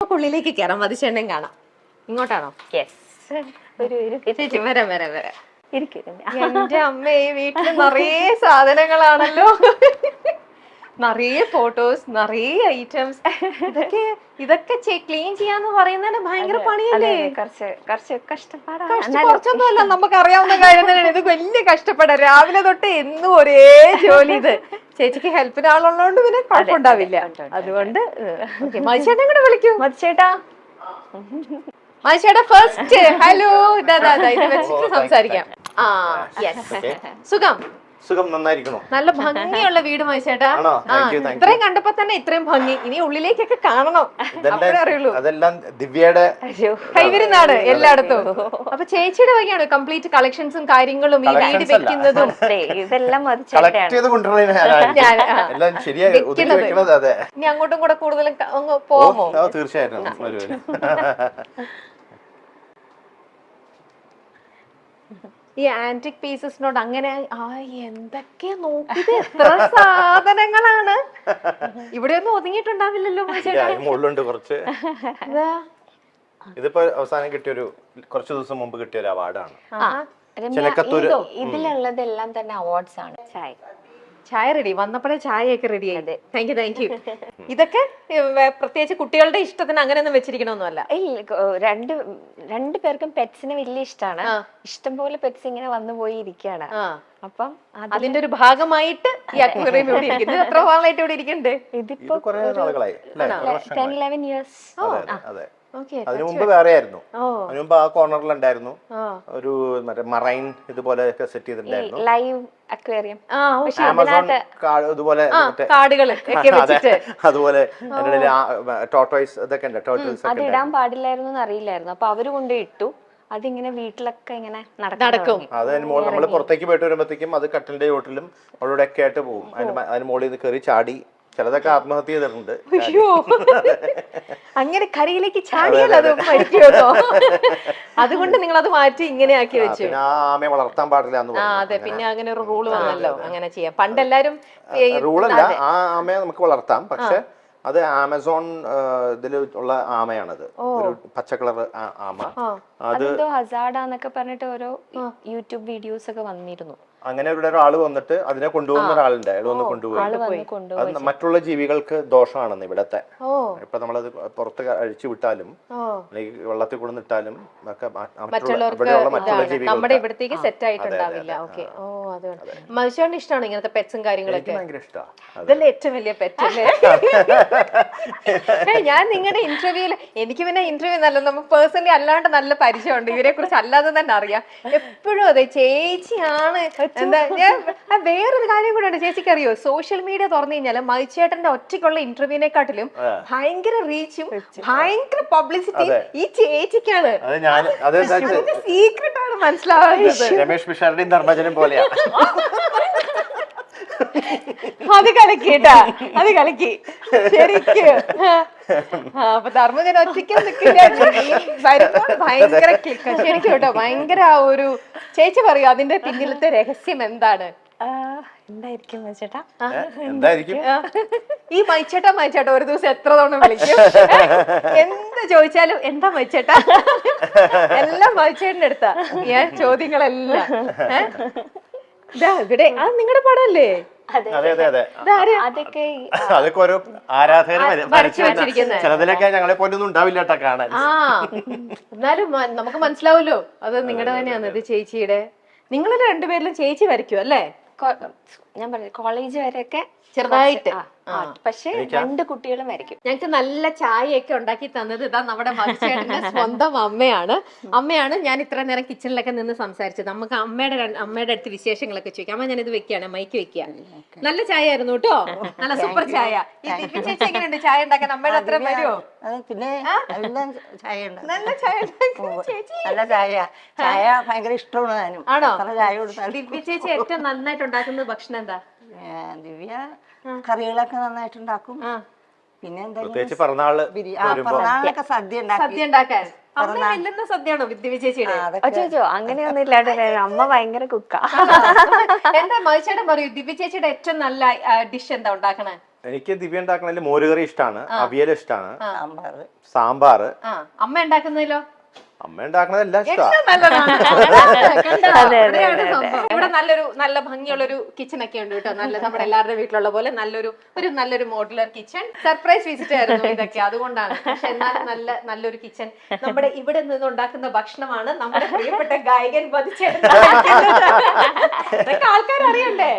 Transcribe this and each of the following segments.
നമുക്ക് ഉള്ളിലേക്ക് കയറാം, മതിച്ചെണ്ണയും കാണാം. ഇങ്ങോട്ടാണോ? ചേച്ചി വരാം വരാം വരാം. എന്റെ അമ്മ, ഈ വീട്ടില് നിറയെ സാധനങ്ങളാണല്ലോ, നിറയെ ഫോട്ടോസ്, നിറയെ ഐറ്റംസ്. ഇതൊക്കെ ക്ലീൻ ചെയ്യാന്ന് പറയുന്നതിന് ഭയങ്കര പണിയല്ലേ? കുറച്ചൊന്നും അല്ല, നമുക്ക് അറിയാവുന്ന കാര്യം തന്നെയാണ്. ഇത് വലിയ കഷ്ടപ്പെടാം. രാവിലെ തൊട്ട് എന്നും ഒരേ ജോലി. ഇത് ചേച്ചിക്ക് ഹെൽപ്പിന് ആളുള്ളതുകൊണ്ട് പിന്നെ കുഴപ്പമുണ്ടാവില്ല. അതുകൊണ്ട് മതിച്ചേട്ടൻ കൂടെ വിളിക്കൂ. മതിച്ചേട്ടാ, മതിച്ചേട്ടാ ഫസ്റ്റ് ഹലോ. ഇതാ ഇത് വെച്ചിട്ട് സംസാരിക്കാം. സുഖം? സുഖം, നന്നായിരിക്കണോ? നല്ല ഭംഗിയുള്ള വീട് മതിച്ചേട്ടാ. ഇത്രയും കണ്ടപ്പോ തന്നെ ഇത്രയും ഭംഗി. ഇനി ഉള്ളിലേക്കൊക്കെ കാണണം, അപ്പോഴേ അറിയുള്ളൂ. അതെല്ലാം ദിവ്യയുടെ കൈവിരുന്നാണ് എല്ലായിടത്തും. അപ്പൊ ചേച്ചിയുടെ വകയാണ് കംപ്ലീറ്റ് കളക്ഷൻസും കാര്യങ്ങളും, ഈ വീട് വെക്കുന്നതും ഇതെല്ലാം ഇനി അങ്ങോട്ടും കൂടെ കൂടുതലും പോവാമോ? തീർച്ചയായിട്ടും. ഈ ആന്റിക് പീസസിനോട് അങ്ങനെ എന്തൊക്കെയാ നോക്കിയത്, എത്ര സാധനങ്ങളാണ്. ഇവിടെ ഒന്നും ഒതുങ്ങിയിട്ടുണ്ടാവില്ലല്ലോ മുള്ളുണ്ട് കുറച്ച്. ഇതിപ്പോ അവസാനം കിട്ടിയൊരു കുറച്ച് ദിവസം മുമ്പ് കിട്ടിയ ഒരു അവാർഡാണ്. ഇതിലുള്ളതെല്ലാം തന്നെ അവാർഡ്സ് ആണ്. ചായ റെഡി, വന്നപ്പോഴേ ചായയൊക്കെ റെഡി ആയത്. Thank you. ഇതൊക്കെ പ്രത്യേകിച്ച് കുട്ടികളുടെ ഇഷ്ടത്തിന് അങ്ങനെയൊന്നും വെച്ചിരിക്കണമെന്നല്ല. രണ്ടു പേർക്കും പെറ്റ്സിന് വലിയ ഇഷ്ടമാണ്. ഇഷ്ടംപോലെ പെറ്റ്സ് ഇങ്ങനെ വന്നു പോയി ഇരിക്കുകയാണ്. അപ്പം അതിന്റെ ഒരു ഭാഗമായിട്ട് ഈ അക്വേറിയം ഇവിടെ ഇരിക്കുന്നത്. എത്ര നാളായിട്ട് ഇവിടെ ഇരിക്കുന്നുണ്ട്? ഇതിപ്പോ 10-11 years. അതിനു മുമ്പ് വേറെ ആയിരുന്നു. അതിനു മുമ്പ് ആ കോർണറിലുണ്ടായിരുന്നു ഒരു മറൈൻ ഇതുപോലെ സെറ്റ് ചെയ്തിട്ടുണ്ടായിരുന്നു, ലൈവ് അക്വേറിയം. ആമസോൺ ഇതുപോലെ അതുപോലെ ടോർട്ടോയ്സ് ഇതൊക്കെ ഉണ്ട്. അത് ഇടാൻ പാടില്ലായിരുന്നു അറിയില്ലായിരുന്നു. അപ്പൊ അവര് കൊണ്ട് ഇട്ടു. അതിങ്ങനെ വീട്ടിലൊക്കെ ഇങ്ങനെ നടക്കും. അത് നമ്മൾ പുറത്തേക്ക് പോയിട്ട് വരുമ്പോഴത്തേക്കും അത് കട്ടിലിന്റെ ചോട്ടിലും അവിടെ ഒക്കെ ആയിട്ട് പോകും. അതിന് മുകളിൽ നിന്ന് കയറി ചാടി ചിലതൊക്കെ ആത്മഹത്യ ചെയ്തിട്ടുണ്ട്. അങ്ങനെ കരയിലേക്ക് ചാടിയാൽ അത് മരിക്കുമോ? അതുകൊണ്ട് നിങ്ങൾ അത് മാറ്റി ഇങ്ങനെ ആക്കി വെച്ചു. ആമയെ വളർത്താൻ പാടില്ല. അതെ, പിന്നെ അങ്ങനെ ഒരു റൂള് വന്നല്ലോ, അങ്ങനെ ചെയ്യാം. പണ്ട് എല്ലാരും റൂളല്ല, ആ ആമയെ നമുക്ക് വളർത്താം, പക്ഷെ അത് ആമസോൺ ഇതിൽ ഉള്ള ആമയാണത്, ഒരു പച്ച കളർ ആമ. അത് ഹസാർഡാന്നൊക്കെ പറഞ്ഞിട്ട് ഓരോ യൂട്യൂബ് വീഡിയോസ് ഒക്കെ വന്നിരുന്നു. അങ്ങനെ ഇവിടെ ഒരാള് വന്നിട്ട് അതിനെ കൊണ്ടുപോകുന്ന ഒരാളുണ്ട്. അയാൾ വന്ന് കൊണ്ടുപോയി. അത് മറ്റുള്ള ജീവികൾക്ക് ദോഷമാണെന്ന് ഇവിടത്തെ. ഇപ്പൊ നമ്മളത് പുറത്ത് അഴിച്ചു വിട്ടാലും വെള്ളത്തിൽ കൊണ്ടുവന്നിട്ടാലും ഒക്കെ ഇവിടെയുള്ള മറ്റുള്ള ജീവികൾ നമ്മുടെ ഇവിടത്തേക്ക് സെറ്റ് ആയിട്ടുണ്ടാവില്ല. ഓക്കെ. മനുഷ്യന് ഇഷ്ടമാണ് ഇങ്ങനത്തെ പെറ്റ്സും കാര്യങ്ങളൊക്കെ? ഭയങ്കര ഇഷ്ടമാണ്. അതല്ലേ ഏറ്റവും വലിയ പെറ്റ് അല്ലേ? ഞാൻ നിങ്ങളുടെ ഇന്റർവ്യൂല്, എനിക്ക് പിന്നെ ഇന്റർവ്യൂ നല്ല, നമുക്ക് പേഴ്സണലി അല്ലാണ്ട് നല്ല പരിചയമുണ്ട്, ഇവരെ കുറിച്ച് അല്ലാതെ തന്നെ അറിയാം. എപ്പോഴും അതെ, ചേച്ചിയാണ്. എന്താ, ഞാൻ വേറൊരു കാര്യം കൂടെ ഉണ്ട്, ചേച്ചിക്ക് അറിയോ? സോഷ്യൽ മീഡിയ തുറന്നു കഴിഞ്ഞാൽ മതിച്ചേട്ടന്റെ ഒറ്റയ്ക്കുള്ള ഇന്റർവ്യൂവിനെക്കാട്ടിലും ഭയങ്കര റീച്ചും ഭയങ്കര പബ്ലിസിറ്റി ഈ ചേച്ചിക്കാണ്. സീക്രട്ട് ആണ് മനസ്സിലാവുന്നത്. രമേഷ് പിഷാരുടെയും ധർമ്മജനും പോലെയാണ്. അത് കലക്കി കേട്ടാ, അത് കലക്കി ശരിക്ക്. അപ്പൊ ധർമ്മജൻ ഒറ്റയ്ക്ക് നിൽക്കില്ല, വരുമ്പോൾ ഭയങ്കര ക്ലിക്ക് ശരിക്കും കേട്ടോ. ഭയങ്കര ഒരു ചേച്ചി പറയൂ, അതിന്റെ പിന്നിലത്തെ രഹസ്യം എന്താണ്? എന്തായിരിക്കും മൈച്ചേട്ടാ? ഈ മൈച്ചേട്ടാ ഒരു ദിവസം എത്ര തവണ വിളിക്കും? എന്ത് ചോദിച്ചാലും എന്താ മൈച്ചേട്ടാ, എല്ലാം മൈച്ചേട്ടന്റെ അടുത്താ ഞാൻ ചോദ്യങ്ങളെല്ലാം. ഇവിടെ അത് നിങ്ങളുടെ പടമല്ലേ? അതൊക്കെ ഓരോ ആരാധകരെ ചിലതിലൊക്കെ ഞങ്ങളെ പോലൊന്നും ഉണ്ടാവില്ല കേട്ടോ കാണാൻ. എന്നാലും നമുക്ക് മനസ്സിലാവുമല്ലോ അത് നിങ്ങളുടെ തന്നെയാണ്. ഇത് ചേച്ചിയുടെ, നിങ്ങളെ രണ്ടുപേരിലും ചേച്ചി വരയ്ക്കും അല്ലേ? ഞാൻ പറഞ്ഞു കോളേജ് വരെയൊക്കെ ചെറുതായിട്ട്, പക്ഷെ രണ്ട് കുട്ടികളും വരയ്ക്കും. ഞങ്ങക്ക് നല്ല ചായയൊക്കെ ഉണ്ടാക്കി തന്നത് ഇതാ നമ്മുടെ മതിച്ചേട്ടന്റെ സ്വന്തം അമ്മയാണ്. ഞാൻ ഇത്ര നേരം കിച്ചണിലൊക്കെ നിന്ന് സംസാരിച്ചത്. നമുക്ക് അമ്മയുടെ അടുത്ത് വിശേഷങ്ങളൊക്കെ ചോദിക്കാം. അമ്മ ഞാനിത് വെക്കുകയാണ്, മൈക്ക് വെക്കുക. നല്ല ചായ ആയിരുന്നു കേട്ടോ, നല്ല സൂപ്പർ ചായ. ചേച്ചി എങ്ങനെയുണ്ട് ചായ ഉണ്ടാക്കാൻ? അമ്മയുടെ അത്ര വരുമോ? പിന്നെ നല്ല ചായ നല്ല ചായ ഭയങ്കര ഇഷ്ടമാണ്. ആണോ? ദിവ്യ ചേച്ചി ഏറ്റവും നന്നായിട്ട് ഉണ്ടാക്കുന്ന ഭക്ഷണം എന്താ? ദിവ്യ കറികളൊക്കെ നന്നായിട്ടുണ്ടാക്കും. പിന്നെ പ്രത്യേകിച്ച് പിറന്നാളൊക്കെ സദ്യ ഉണ്ടാക്കാൻ സദ്യയാണോ ദിവ്യ ചേച്ചിയുടെ? ചോദിച്ചോ? അങ്ങനെയൊന്നും ഇല്ലാണ്ട് അമ്മ ഭയങ്കര കുക്കാ. എന്താ മതിച്ചേട്ടൻ പറയൂ, ദിവ്യ ചേച്ചിയുടെ ഏറ്റവും നല്ല ഡിഷ് എന്താ ഉണ്ടാക്കണേ? എനിക്ക് ദിവ്യ ഉണ്ടാക്കണതിൽ മോരുകറി ഇഷ്ടമാണ്, അവിയൽ ഇഷ്ടമാണ്, സാമ്പാർ. സാമ്പാറ്. അമ്മ ഉണ്ടാക്കുന്നതിലോ? അമ്മ ഉണ്ടാക്കണതെല്ലാം ഇഷ്ടമാണ്. ഇവിടെ നല്ല ഭംഗിയുള്ളൊരു കിച്ചൺ ഒക്കെ ഉണ്ട് കേട്ടോ. നല്ല നമ്മുടെ എല്ലാവരുടെ വീട്ടിലുള്ള പോലെ നല്ലൊരു മോഡുലർ കിച്ചൺ. സർപ്രൈസ് വിസിറ്റ് ആയിരുന്നു ഇതൊക്കെ, അതുകൊണ്ടാണ്. പക്ഷെ എന്നാലും നല്ലൊരു കിച്ചൺ. നമ്മുടെ ഇവിടെ നിന്ന് ഉണ്ടാക്കുന്ന ഭക്ഷണമാണ് നമ്മുടെ പ്രിയപ്പെട്ട ഗായകൻ ഇതൊക്കെ ആൾക്കാർ അറിയണ്ടേ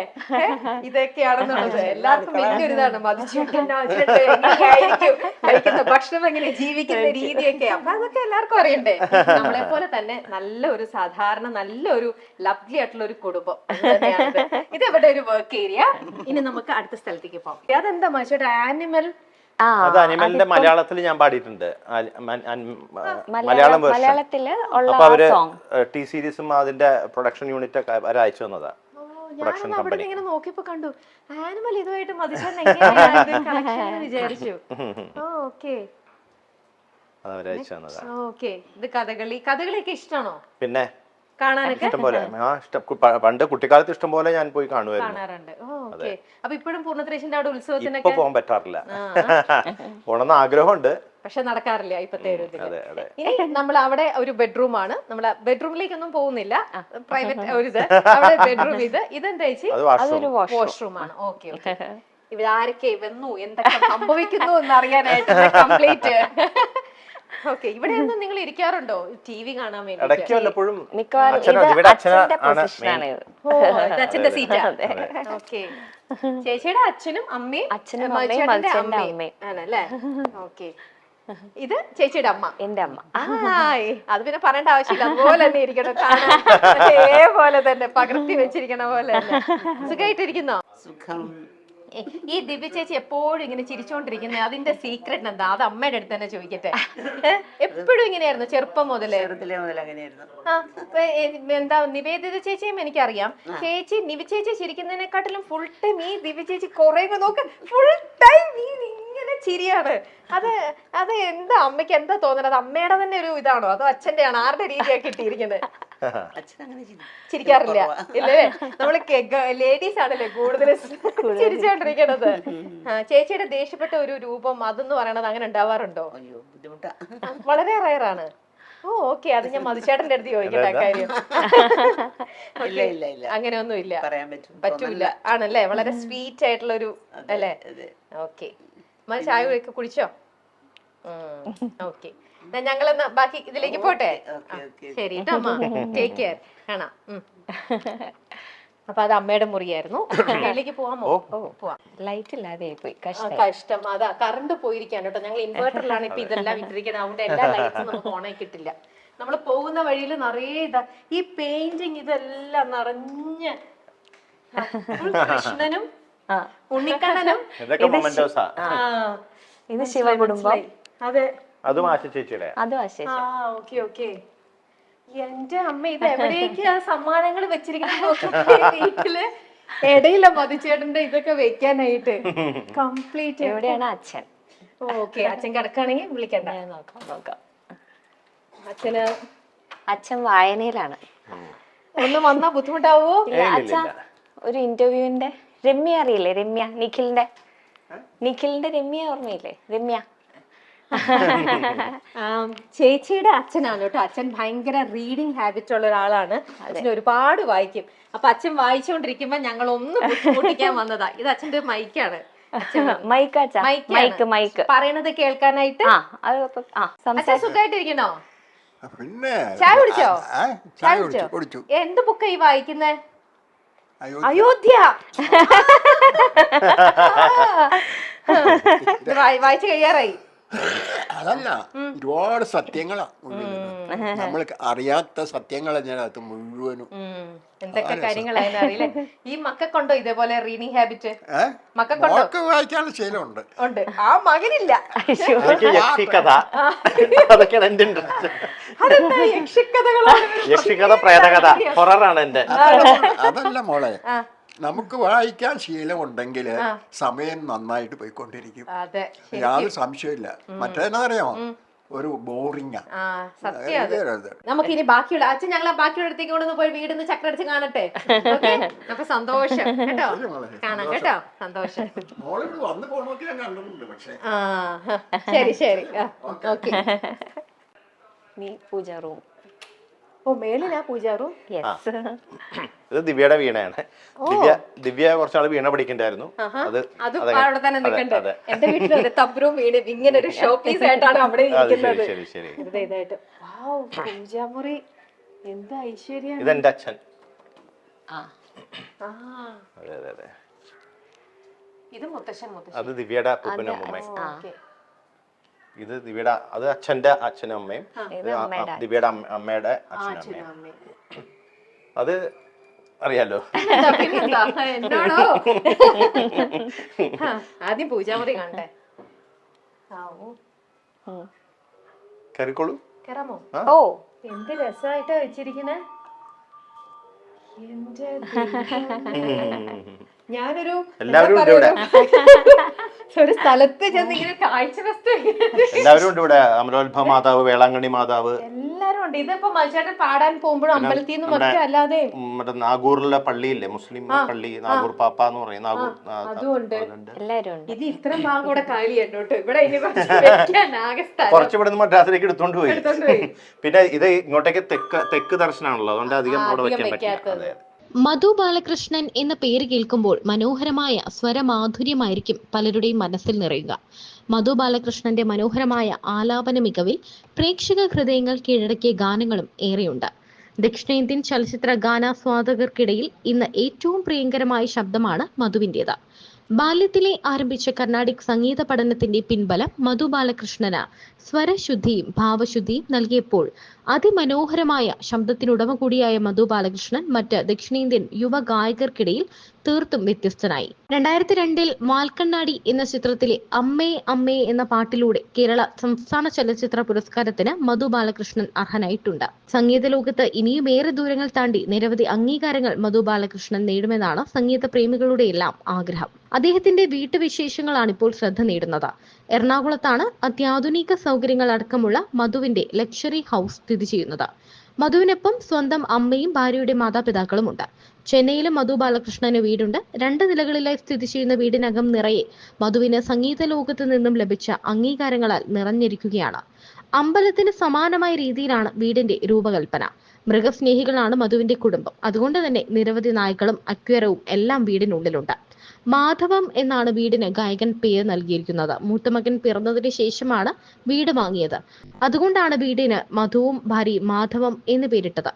ഇതൊക്കെയാണെന്നുള്ളത്. എല്ലാവർക്കും വലിയൊരു ഇതാണ് മതിച്ചേട്ടനായിരിക്കും കഴിക്കുന്ന ഭക്ഷണം, എങ്ങനെ ജീവിക്കുന്ന രീതിയൊക്കെ. അപ്പൊ അതൊക്കെ എല്ലാവർക്കും അറിയണ്ടേ. നമ്മളെ പോലെ തന്നെ നല്ലൊരു ലവ്ലി ആയിട്ടുള്ള ഒരു കുടുംബം. ഇത് ഇവിടെ ഒരു വർക്ക് ഏരിയ. ഇനി നമുക്ക് അടുത്ത സ്ഥലത്തേക്ക് പോകാം. അതെന്താ മനുഷ്യരുടെ ആനിമൽ? അത് അനിമലിന്റെ മലയാളത്തിൽ ഞാൻ പാടിയിട്ടുണ്ട്, മലയാളം വേർഷൻ. അപ്പൊ അവര് ടി സീരീസും അതിന്റെ പ്രൊഡക്ഷൻ യൂണിറ്റ് ഒക്കെ അവര് അയച്ചു തന്നതാ. ഞാൻ അവിടെ ഇങ്ങനെ നോക്കിയപ്പോ കണ്ടു ആനിമൽ ഇതുമായിട്ട് മതിച്ചേട്ടൻ വിചാരിച്ചു. Okay, okay. ഇത് കഥകളിയൊക്കെ ഇഷ്ടമാണോ? പിന്നെ കാണാനൊക്കെ ഇഷ്ടം പോലെ. പണ്ട് കുട്ടിക്കാലത്ത് ഇഷ്ടം പോലെ ഞാൻ പോയി കാണാറുണ്ട്. ഓക്കെ. അപ്പൊ ഇപ്പോഴും പൂർണ്ണത്രേശിന്റെ അവിടെ ഉത്സവത്തിനൊക്കെ ഇപ്പൊ പോകാൻ പറ്റാറില്ല. പോണെന്ന് ആഗ്രഹമുണ്ട്, പക്ഷെ നടക്കാറില്ല ഇപ്പത്തെ ഒരു ഇതില്. ഇനി നമ്മൾ അവിടെ ഒരു ബെഡ്റൂം ആണ്. നമ്മളെ ബെഡ്റൂമിലേക്കൊന്നും പോകുന്നില്ല, പ്രൈവറ്റ് ഒരു ഇത്. അവിടെ ബെഡ്റൂം. ഇതെന്താ ചേച്ചി? വാഷ്റൂം ആണ്. Okay, okay. ഇവിടെ ആരൊക്കെ വന്നു, എന്തൊക്കെ സംഭവിക്കുന്നു എന്ന് അറിയാനായിട്ട് കംപ്ലീറ്റ്. ഓക്കെ. ഇവിടെ ഒന്നും നിങ്ങൾ ഇരിക്കാറുണ്ടോ ടി വി കാണാൻ വേണ്ടി? അച്ഛന്റെ സീറ്റാ. ഓക്കെ. ചേച്ചിയുടെ അച്ഛനും അമ്മയും ആണല്ലേ? ഓക്കെ. ഇത് ചേച്ചിയുടെ അമ്മ, എന്റെ അമ്മ. അത് പിന്നെ പറയേണ്ട ആവശ്യമില്ല, അതുപോലെ തന്നെ ഇരിക്കണം. കാണാൻ അതേപോലെ തന്നെ പകർത്തി വെച്ചിരിക്കണ പോലെ തന്നെ. സുഖമായിട്ടിരിക്കുന്നോ? സുഖം. ഈ ദിവ്യ ചേച്ചി എപ്പോഴും ഇങ്ങനെ ചിരിച്ചോണ്ടിരിക്കുന്നത്, അതിന്റെ സീക്രട്ട് എന്താ? അത് അമ്മയുടെ അടുത്ത് തന്നെ ചോദിക്കട്ടെ. എപ്പോഴും ഇങ്ങനെയായിരുന്നു ചെറുപ്പം മുതലേ? എന്താ നിവേദിത ചേച്ചിയും എനിക്കറിയാം. നിവ്യ ചേച്ചി ചിരിക്കുന്നതിനെക്കാട്ടിലും ഫുൾ ടൈം ഈ ദിവ്യ ചേച്ചി കുറെ നോക്ക്, ഫുൾ ടൈം ഇങ്ങനെ ചിരിയാണ്. അത് എന്താ അമ്മയ്ക്ക് എന്താ തോന്നുന്നത്? അത് അമ്മയുടെ തന്നെ ഒരു ഇതാണോ അതോ അച്ഛന്റെ ആണോ? ആരുടെ രീതിയാണ് കിട്ടിയിരിക്കുന്നത്? ചിരിക്കാറില്ല ഇല്ലേ? നമ്മള് ലേഡീസ് ആണല്ലേ കൂടുതൽ ചിരിച്ചോണ്ടിരിക്കണത്. ചേച്ചിയുടെ ദേഷ്യപ്പെട്ട ഒരു രൂപം അതെന്ന് പറയണത് അങ്ങനെ ഉണ്ടാവാറുണ്ടോ? വളരെ റയറാണ്. ഓ, ഓക്കെ. അത് ഞാൻ മധുചേട്ടന്റെ അടുത്ത് ചോദിക്കട്ടെ കാര്യം. അങ്ങനെയൊന്നും ഇല്ല, പറ്റൂല ആണല്ലേ? വളരെ സ്വീറ്റ് ആയിട്ടുള്ള ഒരു അല്ലേ? ഓക്കെ. ചായ ഒക്കെ കുടിച്ചോ? ഓക്കെ. ഞങ്ങളെന്നാ ബാക്കി ഇതിലേക്ക് പോട്ടെ. ശരി കേട്ടോ അമ്മ, ടേക്ക് കെയർ. കാണാം. അപ്പൊ അത് അമ്മയുടെ മുറിയായിരുന്നു. അതിലേക്ക് പോവാമോ? പോവാം. ലൈറ്റ് ഇല്ലാതെ പോയി, കഷ്ടം. അതാ കറണ്ട് പോയിരിക്കാണ് കേട്ടോ. ഞങ്ങൾ ഇൻവേർട്ടറിലാണ് ഇപ്പൊ ഇതെല്ലാം ഇട്ടിരിക്കുന്നത്. അതുകൊണ്ട് എല്ലാ ലൈറ്റ്സും നമുക്ക് ഓണായി കിട്ടില്ല. നമ്മൾ പോകുന്ന വഴിയിൽ നിറയെ ഈ പെയിന്റിങ് ഇതെല്ലാം നിറഞ്ഞ് കൃഷ്ണനും ഉണ്ണിക്കണ്ണനും. ഇത് ശിവകുടുംബം. അതെ, അതും ആശ ചേച്ചിയുടെ. Okay, okay. എന്റെ അമ്മ, ഇത് എവിടേക്കാ സമ്മാനങ്ങൾ വെച്ചിരിക്കുന്നത് വീട്ടില്? ഇടയില്ല മതിച്ചേട്ടന്റെ ഇതൊക്കെ വെക്കാനായിട്ട്. കംപ്ലീറ്റ്. എവിടെയാണ് അച്ഛൻ? ഓക്കെ. അച്ഛൻ കിടക്കാണെങ്കിൽ വിളിക്കണ്ട, നോക്കാം. അച്ഛൻ വായനയിലാണ്. ഒന്ന് വന്നാ ബുദ്ധിമുട്ടാവോ? അച്ഛാ, ഒരു ഇന്റർവ്യൂവിന്റെ രമ്യ അറിയില്ലേ? രമ്യ, നിഖിലിന്റെ രമ്യ ഓർമ്മയില്ലേ? രമ്യ ചേച്ചിയുടെ അച്ഛനാണ് കേട്ടോ. അച്ഛൻ ഭയങ്കര റീഡിങ് ഹാബിറ്റ് ഉള്ള ഒരാളാണ്. അച്ഛൻ ഒരുപാട് വായിക്കും. അപ്പൊ അച്ഛൻ വായിച്ചുകൊണ്ടിരിക്കുമ്പോ ഞങ്ങൾ ഒന്ന് ബുദ്ധിമുട്ടിക്കാൻ വന്നതാ. ഇത് അച്ഛന്റെ മൈക്കാണ്. മൈക്ക് പറയണത് കേൾക്കാനായിട്ട്. സുഖമായിട്ടിരിക്കണോ? പിന്നെ ചായ കുടിച്ചോ? ചായ കുടിച്ചു. എന്ത് ബുക്കാ ഈ വായിക്കുന്നേ? അയോധ്യ. വായിച്ചു കഴിയാറായി. അതല്ല, ഒരുപാട് സത്യങ്ങളാ നമ്മൾ അറിയാത്ത സത്യങ്ങൾ അതിനകത്ത് മുഴുവനും. എന്തൊക്കെ കാര്യങ്ങളായാലും അറിയില്ലേ? ഈ മക്കൾക്കുണ്ടോ ഇതേപോലെ റീഡിങ് ഹാബിറ്റ്? മക്കൾക്ക് വായിക്കാനുള്ള ശീലമുണ്ട്. ഉണ്ട്. ആ മകനില്ല. യക്ഷിക്കഥ, പ്രേതകഥ, ഹൊററാണ് എന്റെ. അതല്ല മോളെ, നമുക്ക് വായിക്കാൻ ശീലമുണ്ടെങ്കിൽ സമയം നന്നായിട്ട് പോയിക്കൊണ്ടിരിക്കും. യാതൊരു സംശയമില്ല. മറ്റേതെന്നറിയാമോ? ഒരു ബോറിംഗാ. ആ സത്യം അത്. നമുക്ക് ഇനി ബാക്കിയുള്ള അച്ഛൻ ഞങ്ങൾ ബാക്കിയുള്ള അടുത്തേക്ക് കൊണ്ടൊന്ന് പോയി വീടിന്ന് ചക്രടിച്ച് കാണട്ടെ. ഓക്കേ? അപ്പൊ സന്തോഷം കേട്ടോ, കാണാം കേട്ടോ, സന്തോഷം. മോളിവിടെ വന്ന് പോണോക്കെ ഞാൻ കണ്ടിട്ടുണ്ട്. പക്ഷേ ആ ശരി ശരി, ഓക്കെ. നീ പൂജ റൂം. ഓ മേളിലാ പൂജാറും. യെസ്. ഇത് ദിവ്യയുടെ വീണയാണ്. ദിവ്യ കുറച്ചാള് വീണ പഠിക്കണ്ടായിരുന്നു. അത് അവിടെ തന്നെ നിൽക്കണ്ടേ. എന്റെ വീട്ടിലും തബ്രും വീണും ഇങ്ങനെ ഒരു ഷോ പീസ് ആയിട്ടാണ് അവിടെ ഇരിക്കുന്നത്. ശരി ശരി. ഇതായിട്ട് പൂജാമുറി എന്ത് ഐശ്വര്യം. ഇതെന്റെ അച്ഛൻ. ആ അതെ അതെ അതെ. ഇത് മുത്തശ്ശൻ. അത് ദിവ്യയുടെ അപ്പൂപ്പനും അമ്മൂമ്മയും. ഇത് ദിവ്യയുടെ, അത് അച്ഛന്റെ അച്ഛനും അമ്മയും, ദിവ്യയുടെ അമ്മയുടെ അച്ഛനും അമ്മയും. അത് അറിയാലോ. എന്നോടോ ആദ്യം പൂജാമുറി കാണട്ടെ. കയറിക്കോളൂ. കേറാമോ? ഓ എന്ത് രസമായിട്ടാ വെച്ചിരിക്കണേ. ഞാനൊരു എല്ലാവരും ഉണ്ട് ഇവിടെ. ഒരു സ്ഥലത്ത് ചെന്ന് ഇങ്ങനെ കാഴ്ച വസ്തു എല്ലാവരും ഉണ്ട് ഇവിടെ. അമരോത്ഭവ മാതാവ്, വേളാങ്കണ്ണി മാതാവ്, എല്ലാരും ഉണ്ട്. ഇതിപ്പോ മനുഷ്യരുടെ പാടാൻ പോകുമ്പോഴും അമ്പലത്തിൽ നിന്നും ഒക്കെ അല്ലാതെ മറ്റേ നാഗൂറിലെ പള്ളിയില്ലേ, മുസ്ലിം പള്ളി, നാഗൂർ പാപ്പ എന്ന് പറയും. നാഗൂർ അതുകൊണ്ട് എല്ലാരും ഉണ്ട്. ഇത് ഇത്രയും ഭാഗം കൂടെ കാലിയുണ്ടോട്ടോ. ഇവിടെ ഇനി കുറച്ച് ഇവിടെ നിന്ന് മദ്രാസിലേക്ക് എടുത്തോണ്ട് പോയി. പിന്നെ ഇത് ഇങ്ങോട്ടേക്ക് തെക്ക് ദർശനമാണല്ലോ, അതുകൊണ്ട് അധികം അവിടെ വെക്കാൻ പറ്റില്ല. മധു ബാലകൃഷ്ണൻ എന്ന പേര് കേൾക്കുമ്പോൾ മനോഹരമായ സ്വരമാധുര്യമായിരിക്കും പലരുടെയും മനസ്സിൽ നിറയുക. മധു ബാലകൃഷ്ണന്റെ മനോഹരമായ ആലാപന മികവിൽ പ്രേക്ഷക ഹൃദയങ്ങൾ കീഴടക്കിയ ഗാനങ്ങളും ഏറെയുണ്ട്. ദക്ഷിണേന്ത്യൻ ചലച്ചിത്ര ഗാനാസ്വാദകർക്കിടയിൽ ഇന്ന് ഏറ്റവും പ്രിയങ്കരമായ ശബ്ദമാണ് മധുവിൻ്റേത്. ബാല്യത്തിലെ ആരംഭിച്ച കർണാടിക് സംഗീത പഠനത്തിന്റെ പിൻബലം മധു ബാലകൃഷ്ണന് സ്വരശുദ്ധിയും ഭാവശുദ്ധിയും നൽകിയപ്പോൾ അതിമനോഹരമായ ശബ്ദത്തിനുടമ കൂടിയായ മധു ബാലകൃഷ്ണൻ മറ്റ് ദക്ഷിണേന്ത്യൻ യുവ ഗായകർക്കിടയിൽ തീർത്തും വ്യത്യസ്തനായി. 2002 വാൽക്കണ്ണാടി എന്ന ചിത്രത്തിലെ അമ്മേ അമ്മേ എന്ന പാട്ടിലൂടെ കേരള സംസ്ഥാന ചലച്ചിത്ര പുരസ്കാരത്തിന് മധു ബാലകൃഷ്ണൻ അർഹനായിട്ടുണ്ട്. സംഗീത ലോകത്ത് ഇനിയും ഏറെ ദൂരങ്ങൾ താണ്ടി നിരവധി അംഗീകാരങ്ങൾ മധു ബാലകൃഷ്ണൻ നേടുമെന്നാണ് സംഗീത പ്രേമികളുടെ എല്ലാം ആഗ്രഹം. അദ്ദേഹത്തിന്റെ വീട്ടുവിശേഷങ്ങളാണ് ഇപ്പോൾ ശ്രദ്ധ നേടുന്നത്. എറണാകുളത്താണ് അത്യാധുനിക സൗകര്യങ്ങൾ അടക്കമുള്ള മധുവിന്റെ ലക്ഷറി ഹൗസ് സ്ഥിതി ചെയ്യുന്നത്. മധുവിനൊപ്പം സ്വന്തം അമ്മയും ഭാര്യയുടെ മാതാപിതാക്കളുമുണ്ട്. ചെന്നൈയിലും മധു ബാലകൃഷ്ണന് വീടുണ്ട്. 2 നിലകളിലായി സ്ഥിതി ചെയ്യുന്ന വീടിനകം നിറയെ മധുവിന് സംഗീത ലോകത്ത് നിന്നും ലഭിച്ച അംഗീകാരങ്ങളാൽ നിറഞ്ഞിരിക്കുകയാണ്. അമ്പലത്തിന് സമാനമായ രീതിയിലാണ് വീടിന്റെ രൂപകൽപ്പന. മൃഗസ്നേഹികളാണ് മധുവിന്റെ കുടുംബം. അതുകൊണ്ട് തന്നെ നിരവധി നായ്ക്കളും അക്വേറിയവും എല്ലാം വീടിനുള്ളിലുണ്ട്. മാധവം എന്നാണ് വീടിന് ഗായകൻ പേര് നൽകിയിരിക്കുന്നത്. മൂത്തമകൻ പിറന്നതിന് ശേഷമാണ് വീട് വാങ്ങിയത്. അതുകൊണ്ടാണ് വീടിന് മധുവും ഭാര്യയും മാധവം എന്ന് പേരിട്ടത്.